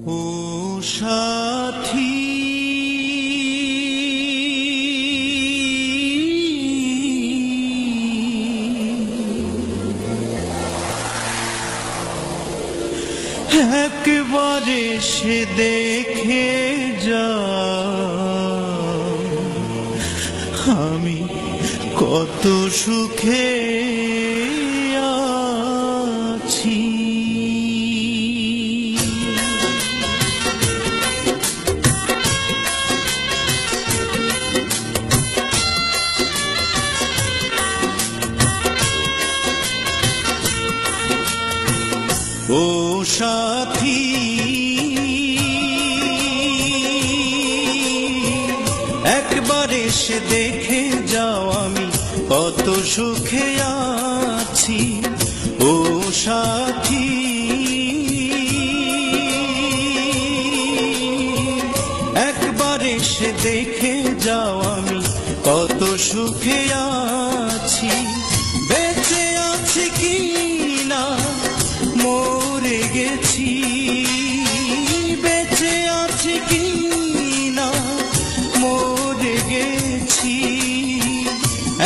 ও সাথী একবারে সে দেখে যা আমি কত সুখে আছি। ও সাথী একবার এসে দেখে যাও আমি কত সুখে আছি। ও সাথী একবার এসে দেখে যাও আমি কত সুখে আছি। বেঁচে আছি কি না মরে গেছি, বেঁচে আছি কি না মরে গেছি।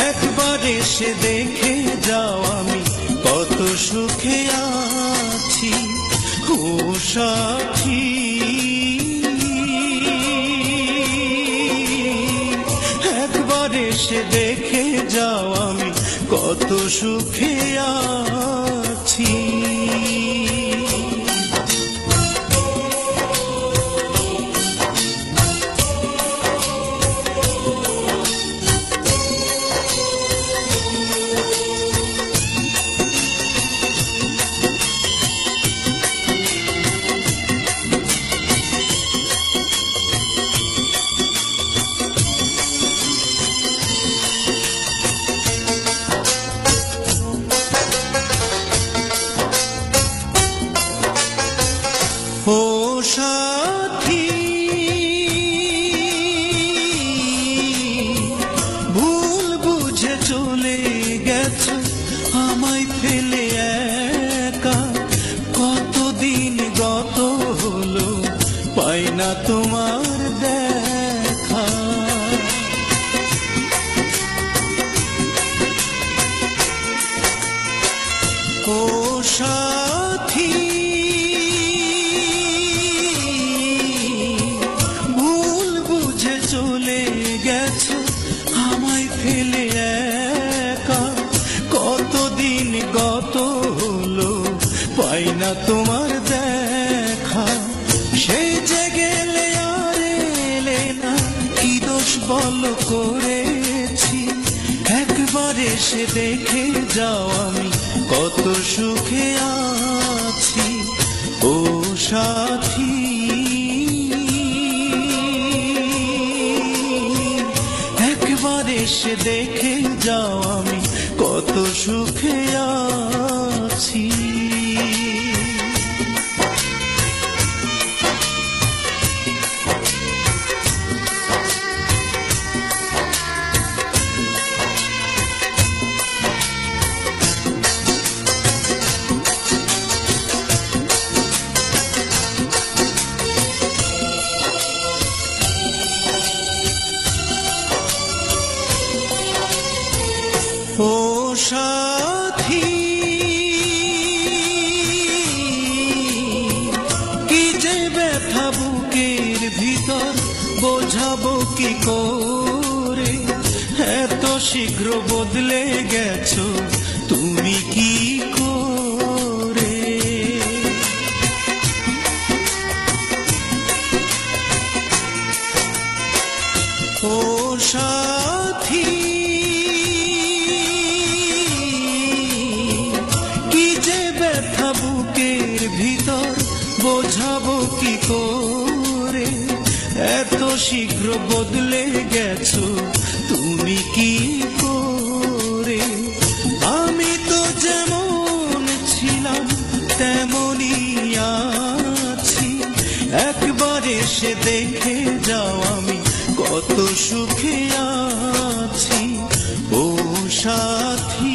একবার এসে দেখে যাও আমি কত সুখে আছি। ও সাথী একবার এসে দেখে যাও আমি কত সুখে আছি। ও সাথী ভুল বুঝে চলে গেছো আমায় ফেলে একা। কতদিন গত হলো পাই না তোমার দেখা। ও সাথী চলে গেছো আমায় ফেলে একা। কতদিন গত হলো পাই না তোমার দেখা। সেই যে গেলে আর এলে না কি দোষ বল করেছি। একবার এসে দেখে যাও আমি কত সুখে আছি। ও সাথী একবার এসে দেখে যাও আমি কত সুখে আছি। ও সাথী কি যে ব্যথা বুকের ভিতর বোঝাবো কি করে। এত শীঘ্র বদলে গেছো তুমি কি করে। ও সাথী বুকের ভিতর বোঝাবো কি করে। এত শীঘ্র বদলে গেছো তুমি কি করে। আমি তো যেমন ছিলাম তেমনই আছি। একবার এসে দেখে যাও আমি কত সুখে আছি। ও সাথী